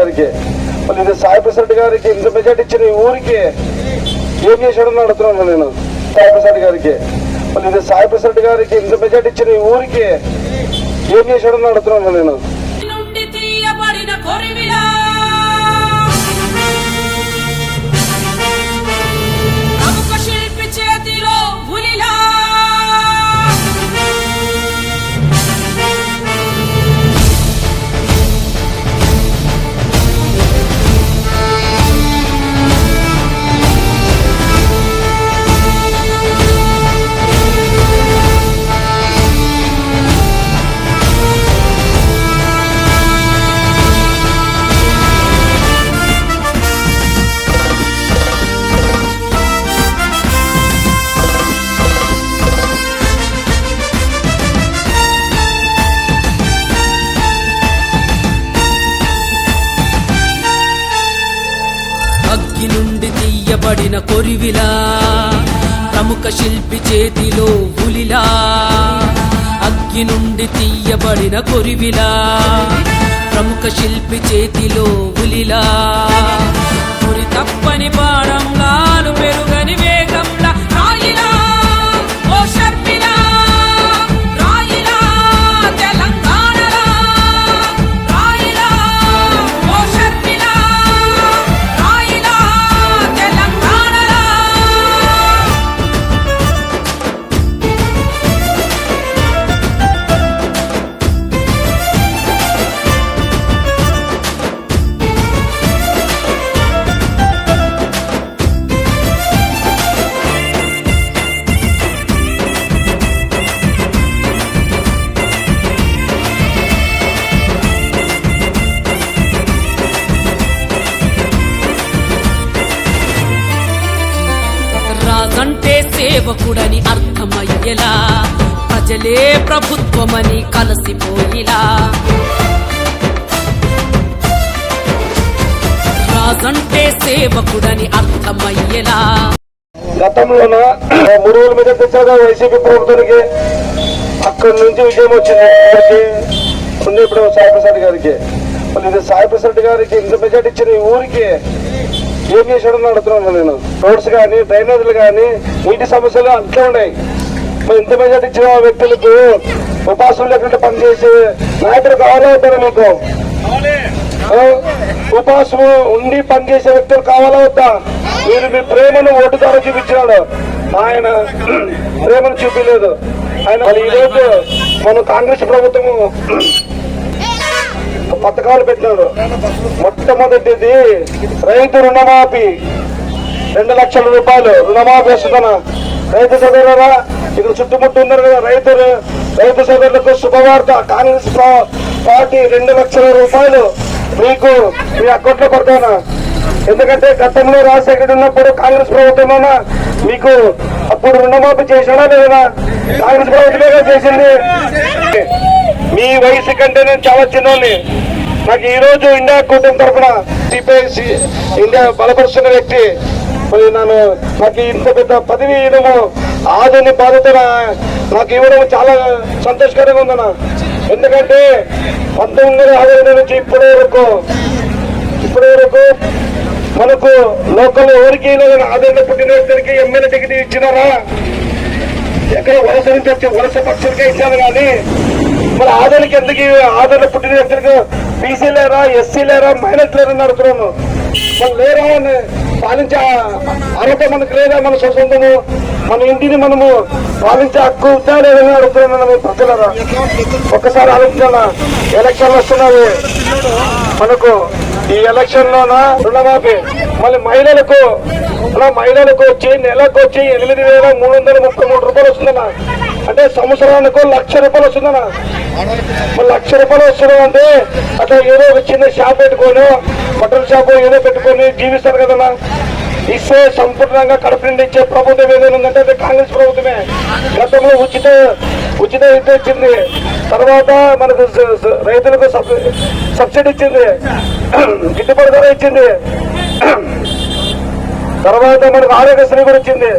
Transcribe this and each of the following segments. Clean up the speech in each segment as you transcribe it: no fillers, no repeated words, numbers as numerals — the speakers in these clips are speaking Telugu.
గారికి, మళ్ళీ ఇది సాయి ప్రసాద్ గారికి ఇంత మెజార్టీ ఇచ్చిన ఈ ఊరికి ఏం చేశాడని అడుగుతున్నాను నేను. సాయి ప్రసాద్ గారికి, మళ్ళీ ఇది సాయి ప్రసాద్ గారికి ఇంత మెజార్టీ ఇచ్చిన ఈ ఊరికి ఏం చేశాడని అడుగుతున్నాను నేను. తీయబడిన కొరివిలా ప్రముఖ శిల్పి చేతిలో ఉలిలా, అగ్గి నుండి తీయబడిన కొరివిలా ప్రముఖ శిల్పి చేతిలో ఉలిలా, గురి తప్పని బాణంలాను పెరుగని వేగంలా రాయిలా ఓ షర్మిలా, రాయిలా తెలంగాణలా, రాయిలా ఓ షర్మిలా, రాయిలా తెలంగాణలా. రాజంటే సేవకుడని అర్థమయ్యేలా, ప్రజలే ప్రభుత్వమని కలసిపోయిలా, రాజంటే సేవకుడని అర్థమయ్యేలా. గతంలోన 3 మీద తెచ్చాక వైసీపీ ప్రభుత్వానికి అక్కడి నుంచి విజయం వచ్చింది. ఇప్పుడు సాయి ప్రసాద్ గారికి, మళ్ళీ ఇది సాయి ప్రసాద్ గారికి ఇంత మెజార్టీ ఇచ్చిన ఈ ఊరికి ఏం చేశాడని అడుగుతున్నాను నేను. రోడ్స్ కానీ, డ్రైనేజీలు కానీ, నీటి సమస్యలు అంతా ఉన్నాయి. మరి ఇంత మెజార్టీ ఇచ్చిన వ్యక్తులకు ఉపాసం లేకుండా పనిచేసే నాయకులు కావాలా వద్దా మీకు? ఉపాసం ఉండి పనిచేసే వ్యక్తులు కావాలా వద్దా? మీరు మీ ప్రేమను ఓటు ద్వారా చూపించినాడు, ఆయన ప్రేమను చూపించలేదు ఆయన. మళ్ళీ ఈరోజు మన కాంగ్రెస్ ప్రభుత్వము పథకాలు పెట్టినాడు. మొట్టమొదటిది రైతు రుణమాఫీ, 2 లక్షల రూపాయలు రుణమాఫీ వస్తుందన్న. రైతు సోదరులరా, ఇక్కడ చుట్టుముట్టు ఉన్నారు కదా రైతు సోదరులకు శుభవార్త. కాంగ్రెస్ పార్టీ 2 లక్షల రూపాయలు మీకు మీ అకౌంట్ లో పడతానా. ఎందుకంటే గతంలో రాజశేఖర్ ఉన్నప్పుడు కాంగ్రెస్ ప్రభుత్వమైనా మీకు అప్పుడు రుణమాఫీ చేశాడా లేదా? కాంగ్రెస్ ప్రభుత్వమే చేసింది. మీ వయసు కంటే నేను చాలా చిన్నోని. నాకు ఈ రోజు ఇండియా కూటమి తరఫున సిపిఐ ఇండియా బలపరుస్తున్న వ్యక్తి, మరి నాకు ఇంత పెద్ద పదవి ఇవ్వడము, ఆదుని బాధ్యత నాకు ఇవ్వడం చాలా సంతోషకరంగా ఉందన్న. ఎందుకంటే 1960 నుంచి ఇప్పటి వరకు మనకు లోకల్ ఎవరికి ఆదరణ పుట్టిన వ్యక్తులకి ఎమ్మెల్యే టికెట్ ఇచ్చినారా? ఎక్కడ వలస నుంచి వచ్చే వలస పక్షులకే ఇచ్చారు కానీ మరి ఆదరణకి ఎందుకు ఆదరణ పుట్టిన వ్యక్తులకు బీసీ లేరా, ఎస్సీ లేరా, మైనార్టీ లేరా అడుగుతున్నాను. మనం లేరా అని పాలించే అర్హత మనకు లేదా? మన సొంతము మన ఇంటిని మనము పాలించే హక్కు ఉందా లేదని అడుగుతున్నాను ప్రజలరా. ఒక్కసారి ఆలోచించాలా, ఎలక్షన్లు వస్తున్నాయి మనకు. ఈ ఎలక్షన్ లోన రుణమాఫీ, మళ్ళీ మహిళలకు వచ్చి నెలకు వచ్చి 8,333 రూపాయలు వస్తుందన్నా. అంటే సంవత్సరానికి 1,00,000 రూపాయలు వస్తుందన్నా. 1,00,000 రూపాయలు వస్తున్నాం అంటే అట్లా ఏదో ఒక చిన్న షాప్ పెట్టుకొని, బట్టల షాపు ఏదో పెట్టుకొని జీవిస్తారు కదన్నా. ఇస్తే సంపూర్ణంగా కడుపు నిండి ఇచ్చే ప్రభుత్వం ఏదైనా ఉందంటే అది కాంగ్రెస్ ప్రభుత్వమే. గతంలో ఉచిత విద్య ఇచ్చింది, తర్వాత మనకు రైతులకు సబ్సిడీ ఇచ్చింది, గిట్టుబాటు ధర ఇచ్చింది, తర్వాత మనకు ఆరోగ్యశ్రీ కూడా ఇచ్చింది.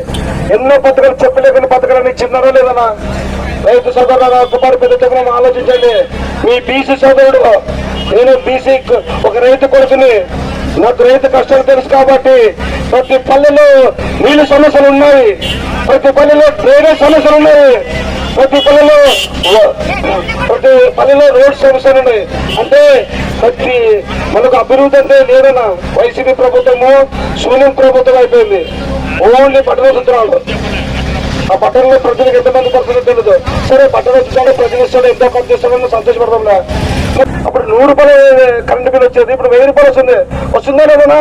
ఎన్నో పథకాలు చెప్పలేకుండా పథకాలను ఇచ్చినారో లేదన్నా. రైతు సోదరుల కుమారు పెద్ద ఆలోచించండి. మీ బీసీ సోదరుడు నేను బీసీ ఒక రైతు కొడుకుని, నాకు రైతు కష్టాలు తెలుసు కాబట్టి ప్రతి పల్లెలో నీళ్లు సమస్యలు ఉన్నాయి, ప్రతి పల్లెలో డ్రైనేజ్ సమస్యలు ఉన్నాయి, ప్రతి పల్లెలో రోడ్ సమస్యలు ఉన్నాయి. అంటే మనకు అభివృద్ధి అంటే లేదన్నా. వైసీపీ ప్రభుత్వము శూన్యం ప్రభుత్వం అయిపోయింది. ఓన్లీ పట్టణ సూత్రాలు. ఆ పట్టణంలో ప్రజలకు ఎంతమంది పడుతుందో తెలియదు. సరే పట్టణ వచ్చాడు, ప్రజలు ఇస్తాడు, ఎంతో ఖర్చు చేస్తాడని సంతోషపడతాంలే. అప్పుడు 100 రూపాయలు కరెంటు బిల్ వచ్చేది, ఇప్పుడు 1000 రూపాయలు వస్తుంది. వస్తుందా లేదన్నా?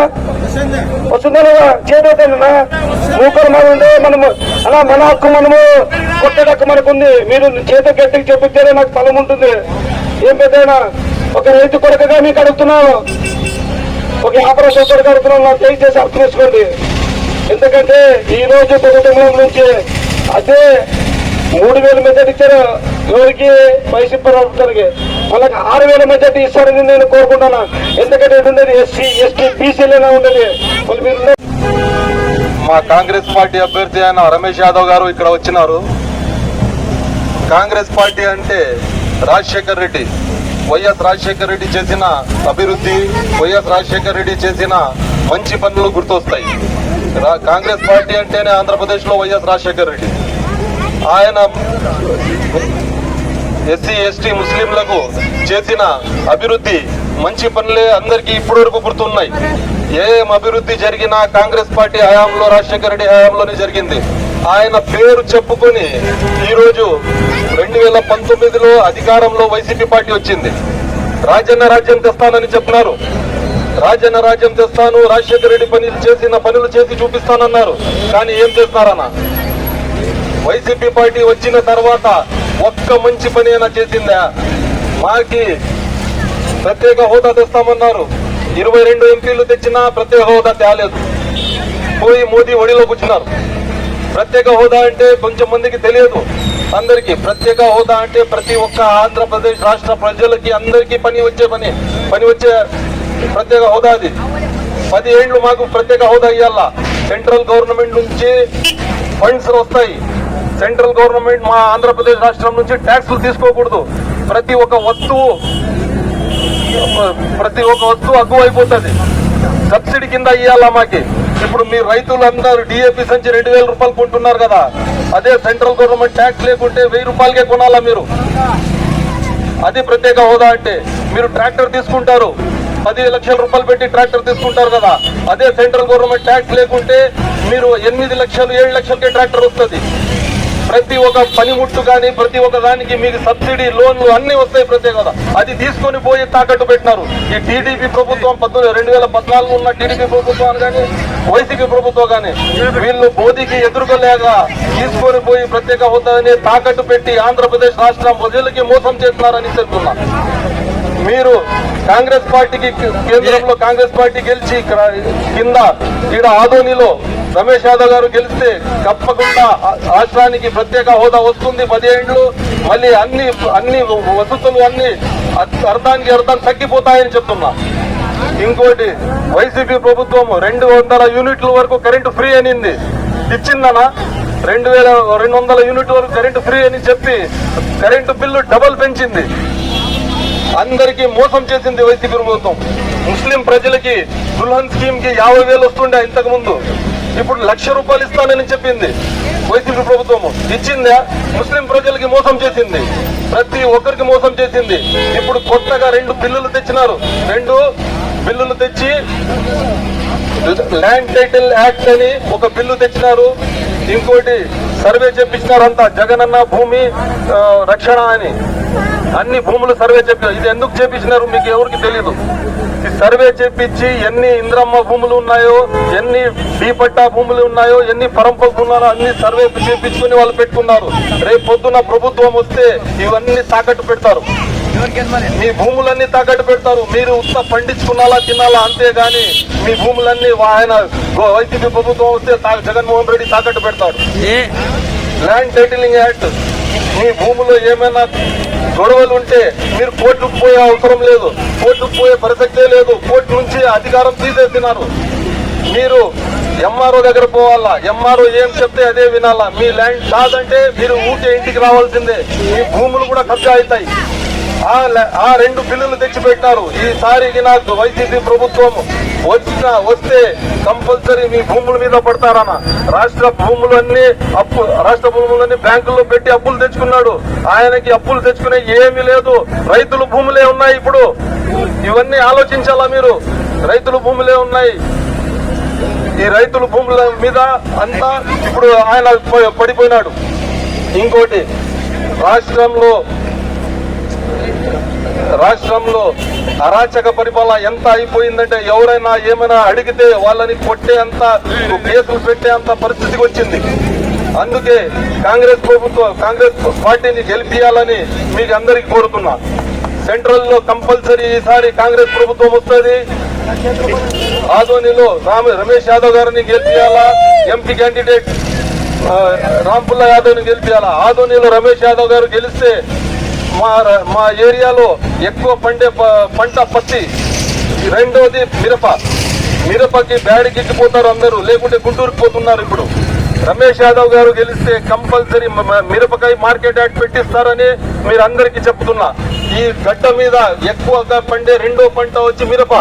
వస్తుందా లేదా? చేయబోతానన్నా. మూకలు మనం ఉంటే మనము అలా మన హక్కు మనము కొట్టే హక్కు మనకు ఉంది. మీరు చేత గట్టికి చెప్పితేనే నాకు ఫలం ఉంటుంది. ఏం పెద్దయినా ఒక రైతు కొడుకుగా మీకు అడుగుతున్నాను, ఒక వ్యాపార సోదరుగా అడుగుతున్నాను, నాకు దయచేసి అర్థం చేసుకోండి. ఎందుకంటే ఈ రోజు ప్రభుత్వం నుంచి అదే 3000 మెజార్టీ ఇచ్చారు ఎవరికి? వైసీపీ ప్రభుత్వానికి. వాళ్ళకి 6000 మెజార్టీ ఇస్తారని నేను కోరుకుంటున్నా. ఎందుకంటే ఉండేది ఎస్సీ ఎస్టీ బీసీలైనా ఉండేది. మీరు మా కాంగ్రెస్ పార్టీ అభ్యర్థి అయిన రమేష్ యాదవ్ గారు ఇక్కడ వచ్చినారు. కాంగ్రెస్ పార్టీ అంటే రాజశేఖర్ రెడ్డి, వైఎస్ రాజశేఖర్ రెడ్డి చేసిన అభివృద్ధి, వైఎస్ రాజశేఖర్ రెడ్డి చేసిన మంచి పనులు గుర్తొస్తాయి. కాంగ్రెస్ పార్టీ అంటేనే ఆంధ్రప్రదేశ్ లో వైఎస్ రాజశేఖర్ రెడ్డి. ఆయన ఎస్సీ ఎస్టీ ముస్లింలకు చేసిన అభివృద్ధి మంచి పనులే అందరికీ ఇప్పటి వరకు గుర్తున్నాయి. ఏం అభివృద్ధి జరిగినా కాంగ్రెస్ పార్టీ హయాంలో, రాజశేఖర రెడ్డి హయాంలోనే జరిగింది. ఆయన పేరు చెప్పుకొని ఈరోజు 2019లో అధికారంలో వైసీపీ పార్టీ వచ్చింది. రాజన్న రాజ్యం తెస్తానని చెప్పినారు. రాజన్న రాజ్యం తెస్తాను, రాజశేఖర రెడ్డి పనులు చేసి చూపిస్తానన్నారు. కానీ ఏం చేస్తున్నారన్న? వైసీపీ పార్టీ వచ్చిన తర్వాత ఒక్క మంచి పని అయినా చేసిందా? మాకి ప్రత్యేక హోదా తెస్తామన్నారు. 22 ఎంపీలు తెచ్చినా ప్రత్యేక హోదా తేలేదు. పోయి మోదీ ఒడిలో కూర్చున్నారు. ప్రత్యేక హోదా అంటే కొంచెం మందికి తెలియదు. అందరికీ ప్రత్యేక హోదా అంటే ప్రతి ఒక్క ఆంధ్రప్రదేశ్ రాష్ట్ర ప్రజలకి అందరికీ పని వచ్చే ప్రత్యేక హోదా. అది 10 ఏళ్లు మాకు ప్రత్యేక హోదా ఇవ్వాలా. సెంట్రల్ గవర్నమెంట్ నుంచి ఫండ్స్ వస్తాయి. సెంట్రల్ గవర్నమెంట్ మా ఆంధ్రప్రదేశ్ రాష్ట్రం నుంచి ట్యాక్సులు తీసుకోకూడదు. ప్రతి ఒక్క వస్తువు అగ్గు అయిపోతుంది. సబ్సిడీ కింద ఇవ్వాలా మాకి. ఇప్పుడు మీ రైతులందరూ డిఏపి సంచి 2000 రూపాయలు కొంటున్నారు కదా, అదే సెంట్రల్ గవర్నమెంట్ ట్యాక్స్ లేకుంటే 1000 రూపాయలకే కొనాలా మీరు. అది ప్రత్యేక హోదా అంటే. మీరు ట్రాక్టర్ తీసుకుంటారు, 10 లక్షల రూపాయలు పెట్టి ట్రాక్టర్ తీసుకుంటారు కదా, అదే సెంట్రల్ గవర్నమెంట్ ట్యాక్స్ లేకుంటే మీరు 8 లక్షలు 7 లక్షలకే ట్రాక్టర్ వస్తుంది. ప్రతి ఒక్క పనిముట్టు కానీ ప్రతి ఒక్క దానికి మీకు సబ్సిడీ, లోన్లు అన్ని వస్తాయి ప్రత్యేక హోదా. అది తీసుకొని పోయి తాకట్టు పెట్టినారు ఈ టీడీపీ ప్రభుత్వం. 2014 ఉన్న టీడీపీ ప్రభుత్వం కానీ వైసీపీ ప్రభుత్వం కానీ వీళ్ళు మోదీకి ఎదురుకోలేక తీసుకొని పోయి ప్రత్యేక హోదాని తాకట్టు పెట్టి ఆంధ్రప్రదేశ్ రాష్ట్రం ప్రజలకి మోసం చేస్తున్నారని చెప్తున్నా. మీరు కాంగ్రెస్ పార్టీకి కేంద్రంలో కాంగ్రెస్ పార్టీ గెలిచి కింద ఈడ ఆదోనిలో రమేష్ యాదవ్ గారు గెలిస్తే తప్పకుండా రాష్ట్రానికి ప్రత్యేక హోదా వస్తుంది. 10 ఏళ్లు మళ్ళీ అన్ని వసతులు అన్ని అర్థం తగ్గిపోతాయని చెప్తున్నా. ఇంకోటి, వైసీపీ ప్రభుత్వం 200 యూనిట్ల వరకు కరెంటు ఫ్రీ అనింది. ఇచ్చిందనా? 2200 యూనిట్ల వరకు కరెంటు ఫ్రీ అని చెప్పి కరెంటు బిల్లు డబల్ పెంచింది. అందరికీ మోసం చేసింది వైసీపీ ప్రభుత్వం. ముస్లిం ప్రజలకి దుల్హన్ స్కీమ్ కి 50,000 వస్తుండే ఇంతకు ముందు. ఇప్పుడు 1,00,000 రూపాయలు ఇస్తానని చెప్పింది వైసీపీ ప్రభుత్వం. ఇచ్చిందా? ముస్లిం ప్రజలకి మోసం చేసింది. ప్రతి ఒక్కరికి మోసం చేసింది. ఇప్పుడు కొత్తగా 2 బిల్లులు తెచ్చినారు. 2 బిల్లులు తెచ్చి ల్యాండ్ టైటిల్ యాక్ట్ అని ఒక బిల్లు తెచ్చినారు. ఇంకోటి సర్వే చేపించినారంతా, జగనన్న భూమి రక్షణ అని. అన్ని భూములు సర్వే చేపించారు. ఇది ఎందుకు చేపించినారు మీకు ఎవరికి తెలీదు. ఈ సర్వే చేపించి ఎన్ని ఇంద్రమ్మ భూములు ఉన్నాయో, ఎన్ని డీపట్టా భూములు ఉన్నాయో, ఎన్ని పరంప భూములు అన్ని సర్వే చేపించుకుని వాళ్ళు పెట్టుకున్నారు. రేపు పొద్దున ప్రభుత్వం వస్తే ఇవన్నీ తాకట్టు పెడతారు. మీ భూములన్నీ తాకట్టు పెడతారు. మీరు ఉత్త పండించుకున్నాలా తినాలా అంతేగాని మీ భూములన్నీ ఆయన వైసీపీ ప్రభుత్వం వస్తే జగన్మోహన్ రెడ్డి తాకట్టు పెడతాడు. ల్యాండ్ టైటిలింగ్ యాక్ట్, మీ భూములో ఏమైనా గొడవలు ఉంటే మీరు కోర్టుకు పోయే అవసరం లేదు. కోర్టుకు పోయే ప్రసక్తే లేదు. కోర్టు నుంచి అధికారం తీసేసినారు. మీరు ఎంఆర్ఓ దగ్గర పోవాలా. ఎంఆర్ఓ ఏం చెప్తే అదే వినాలా. మీ ల్యాండ్ కాదంటే మీరు ఊకే ఇంటికి రావాల్సిందే. మీ భూములు కూడా కబ్జా అవుతాయి. ఆ 2 బిల్లులు తెచ్చిపెట్టారు. ఈసారికి నాకు వైసీపీ ప్రభుత్వం వస్తే కంపల్సరీ మీ భూముల మీద పడతారన్న. రాష్ట్ర భూములన్నీ బ్యాంకుల్లో పెట్టి అప్పులు తెచ్చుకున్నాడు. ఆయనకి అప్పులు తెచ్చుకునే ఏమీ లేదు. రైతుల భూములే ఉన్నాయి. ఇప్పుడు ఇవన్నీ ఆలోచించాలా మీరు? రైతుల భూములే ఉన్నాయి. ఈ రైతుల భూముల మీద అంతా ఇప్పుడు ఆయన పడిపోయినాడు. ఇంకోటి, రాష్ట్రంలో అరాచక పరిపాలన ఎంత అయిపోయిందంటే ఎవరైనా ఏమైనా అడిగితే వాళ్ళని కొట్టే అంత, కేసులు పెట్టే అంత పరిస్థితికి వచ్చింది. అందుకే కాంగ్రెస్ పార్టీని గెలిపియాలని మీకు అందరికీ కోరుతున్నా. సెంట్రల్ లో కంపల్సరీ ఈసారి కాంగ్రెస్ ప్రభుత్వం వస్తుంది. ఆదోనిలో రమేష్ యాదవ్ గారిని గెలిపియాలా. ఎంపీ క్యాండిడేట్ రాంపుల్లా యాదవ్ ని గెలిపియాలా. ఆదోనిలో రమేష్ యాదవ్ గారు గెలిస్తే మా ఏరియాలో ఎక్కువ పండే పంట పత్తి. రెండోది మిరపకి బ్యాడికి ఎక్కిపోతారు అందరూ, లేకుంటే గుంటూరుకు పోతున్నారు. ఇప్పుడు రమేష్ యాదవ్ గారు గెలిస్తే కంపల్సరీ మిరపకాయ మార్కెట్ యార్డ్ పెట్టిస్తారని మీరు అందరికీ చెప్తున్నా. ఈ గడ్డ మీద ఎక్కువగా పండే రెండో పంట వచ్చి మిరప.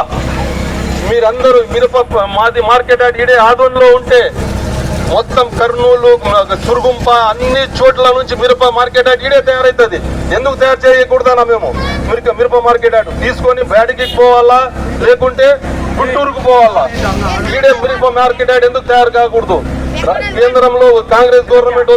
మీరందరూ మాది మార్కెట్ యార్డ్ ఇడే ఆదోన్లో ఉంటే మొత్తం కర్నూలు, సురుగుంప అన్ని చోట్ల నుంచి మిరప మార్కెట్ యార్డ్ ఇడే తయారైతుంది. ఎందుకు తయారు చేయకూడదన్నా మేము? మిరప మార్కెట్ యార్డ్ తీసుకొని బ్యాడికి పోవాలా, లేకుంటే గుంటూరుకు పోవాలా? ఈడే మిరప మార్కెట్ యార్డ్ ఎందుకు తయారు కాకూడదు? కేంద్రంలో కాంగ్రెస్ గవర్నమెంట్